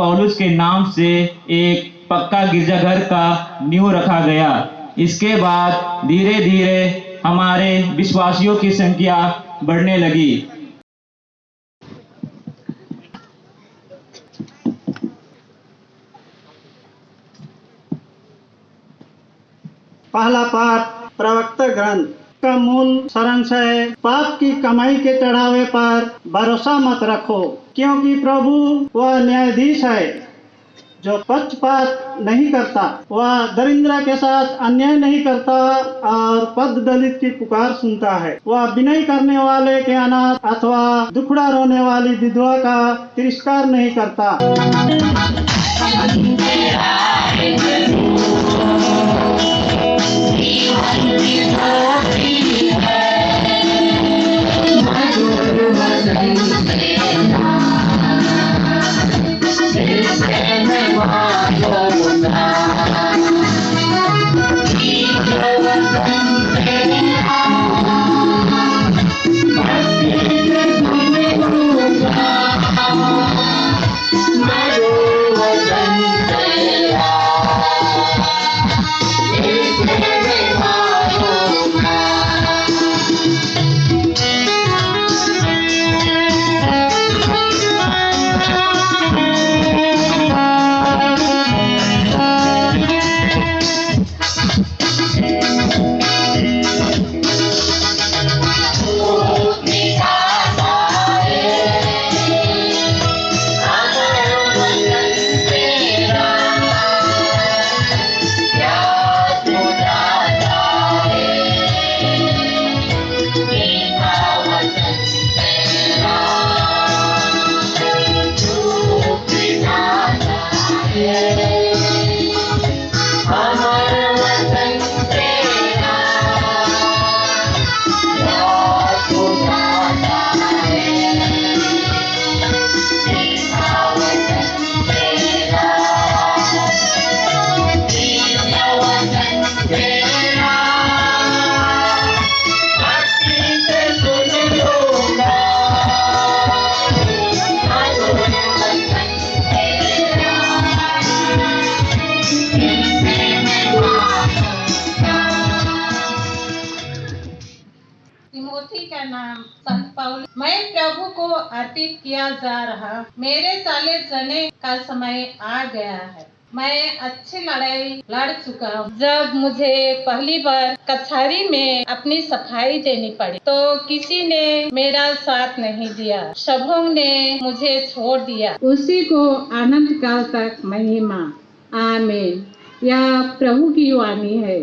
पौलुस के नाम से एक पक्का गिरजाघर का नींव रखा गया। इसके बाद धीरे धीरे हमारे विश्वासियों की संख्या बढ़ने लगी। पहला पाठ प्रवक्ता ग्रंथ का मूल सारांश है, पाप की कमाई के चढ़ावे पर भरोसा मत रखो, क्योंकि प्रभु वह न्यायाधीश है जो पक्षपात नहीं करता। वह दरिद्र के साथ अन्याय नहीं करता और पद दलित की पुकार सुनता है। वह विनय करने वाले के अनाथ अथवा दुखड़ा रोने वाली विधवा का तिरस्कार नहीं करता। का नाम संत पौलुस। मैं प्रभु को अर्पित किया जा रहा, मेरे साले जाने का समय आ गया है। मैं अच्छी लड़ाई लड़ चुका हूँ। जब मुझे पहली बार कचहरी में अपनी सफाई देनी पड़ी तो किसी ने मेरा साथ नहीं दिया, सबों ने मुझे छोड़ दिया। उसी को अनंत काल तक महिमा। आमीन। यह प्रभु की वाणी है।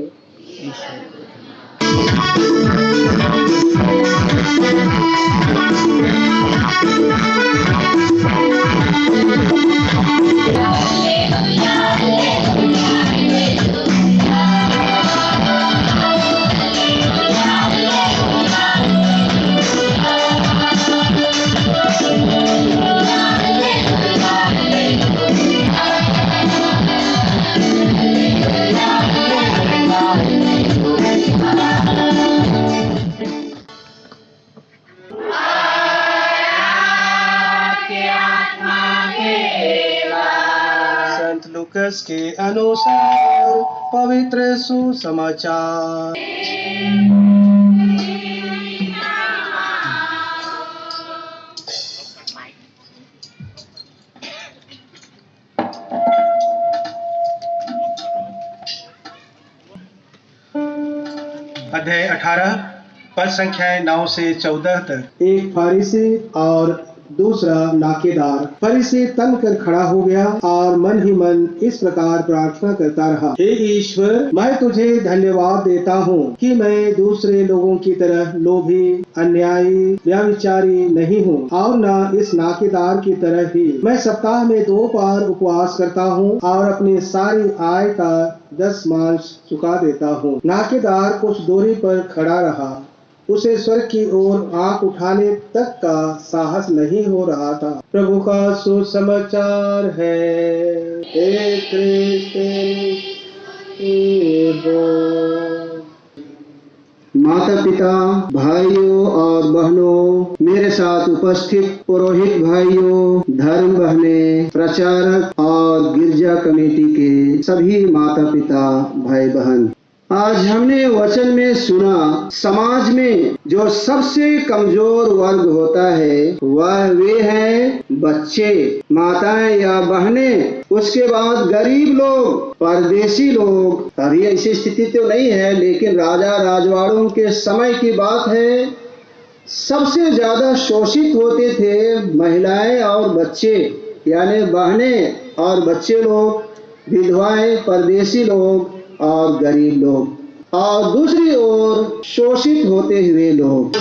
लूकास के अनुसार पवित्र सुसमाचार। अध्याय 18 पद संख्याएं 9 से 14 तक। एक फरीसी और दूसरा नाकेदार। फरीसी तन कर खड़ा हो गया और मन ही मन इस प्रकार प्रार्थना करता रहा, हे ईश्वर, मैं तुझे धन्यवाद देता हूँ कि मैं दूसरे लोगों की तरह लोभी, अन्यायी, व्यभिचारी नहीं हूँ और न इस नाकेदार की तरह ही मैं सप्ताह में 2 बार उपवास करता हूँ और अपनी सारी आय का 10 चुका देता हूँ। नाकेदार कुछ दूरी पर खड़ा रहा, उसे स्वर्ग की ओर आंख उठाने तक का साहस नहीं हो रहा था। प्रभु का सुसमाचार है। माता पिता, भाइयों और बहनों, मेरे साथ उपस्थित पुरोहित भाइयों, धर्म बहनें, प्रचारक और गिरजा कमेटी के सभी माता पिता, भाई बहन, आज हमने वचन में सुना, समाज में जो सबसे कमजोर वर्ग होता है वह वे हैं बच्चे, माताएं या बहनें, उसके बाद गरीब लोग, परदेसी लोग। अभी ऐसी स्थिति तो नहीं है, लेकिन राजा राजवाड़ों के समय की बात है। सबसे ज्यादा शोषित होते थे महिलाएं और बच्चे, यानी बहनें और बच्चे लोग, विधवाएं, परदेसी लोग और गरीब लोग, और दूसरी ओर शोषित होते हुए लोग।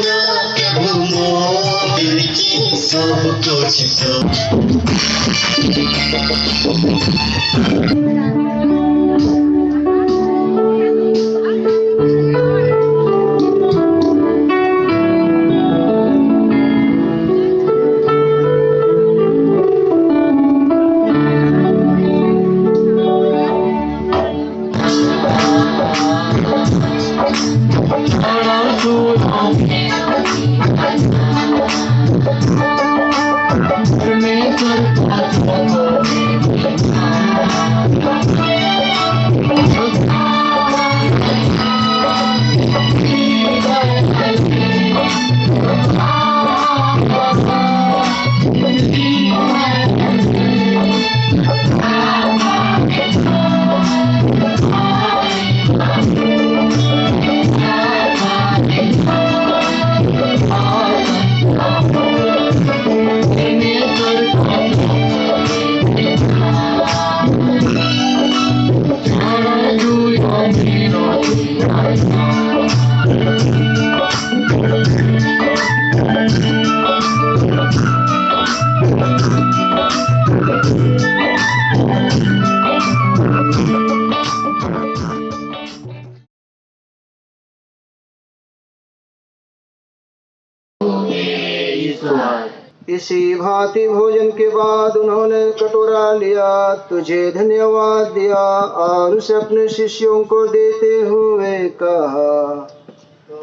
इसी भांति भोजन के बाद उन्होंने कटोरा लिया, तुझे धन्यवाद दिया और उसे अपने शिष्यों को देते हुए कहा,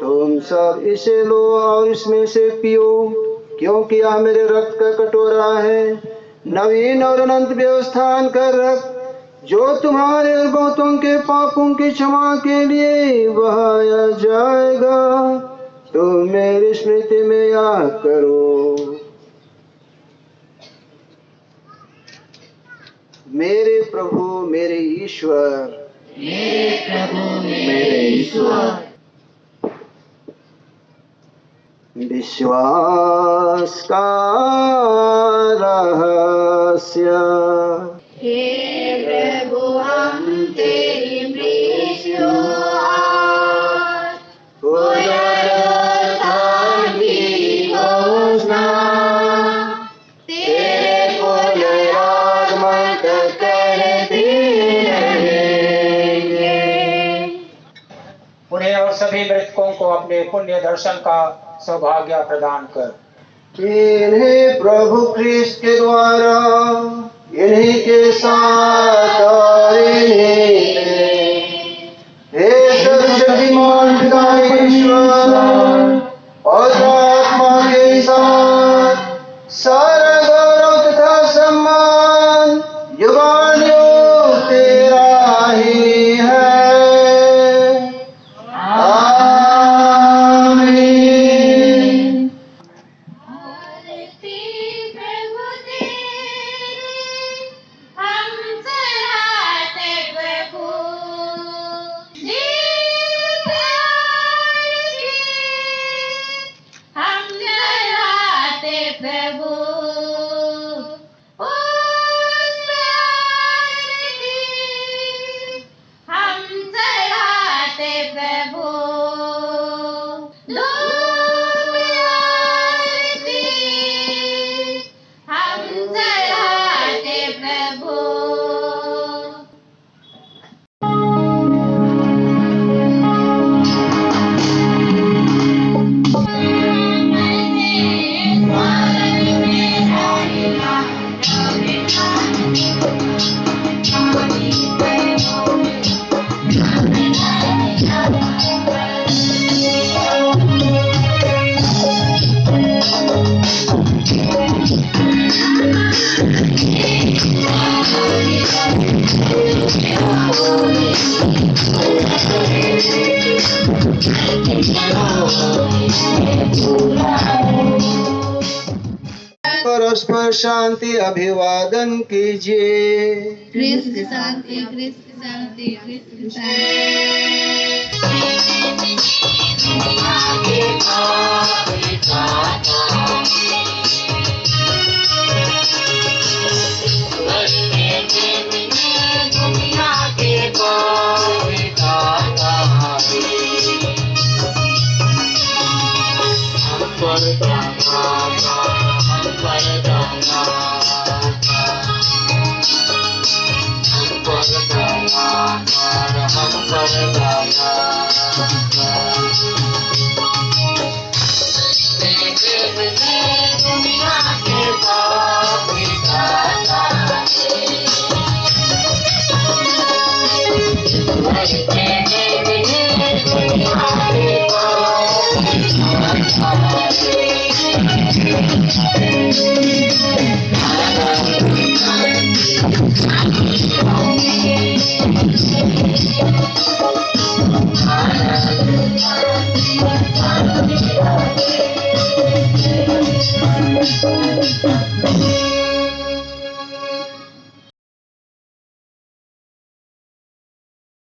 तुम सब इसे लो और इसमें से पियो, क्योंकि यह मेरे रक्त का कटोरा है, नवीन और अनंत व्यवस्थान का रक्त, जो तुम्हारे और बहुतों के पापों की क्षमा के लिए बहाया जाएगा। तुम मेरी स्मृति में यह करो। मेरे प्रभु, मेरे ईश्वर, मेरे ईश्वर। विश्वास का रहस्य। हे प्रभु, हम तेरी मृत्यु और पुनरुत्थान की घोषणा तेरे पुनरागमन तक करते रहेंगे। उन्हें और सभी मृतकों को अपने पुण्य दर्शन का सौभाग्य प्रदान कर। इन्हें प्रभु ख्रिस्त के द्वारा, इन्हीं के साथ और इन्हीं में, हे सर्वशक्तिमान पिता ईश्वर और आत्मा के साथ सारा गौरव तथा सम्मान युगानुयुग तेरा ही है। आमीन। आरती प्रभु तेरी हम परस्पर शांति अभिवादन कीजिए। क्रिस्त शांति, क्रिस्त शांति, क्रिस्त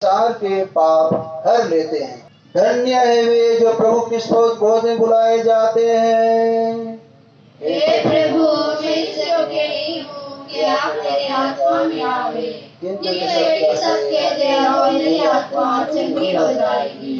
संसार के पाप हर लेते हैं। धन्य है वे जो प्रभु की भोज में बुलाए जाते हैं। हे प्रभु, मैं इससे योग्य नहीं हूँ कि आप मेरे आत्मा में आवे, किंतु मेरे सत्य दे और मेरी आत्मा चंगी हो जाएगी।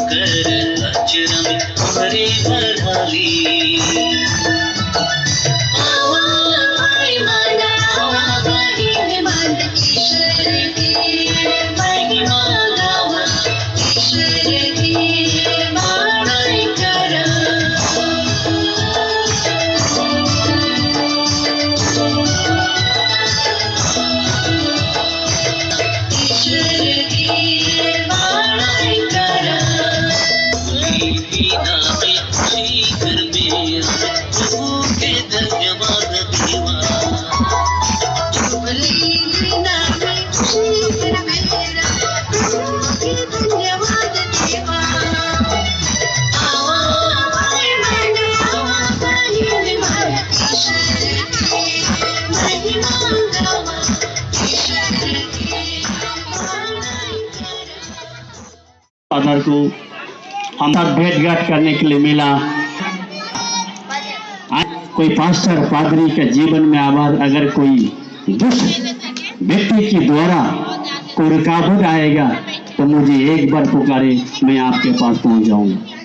कर अचरम हरे भराली फादर को हम सब भेंट घाट करने के लिए मिला। कोई पास्टर पादरी के जीवन में अगर कोई दुष्ट व्यक्ति के द्वारा कोई रुकावट आएगा तो मुझे एक बार पुकारे, मैं आपके पास पहुंच जाऊंगा।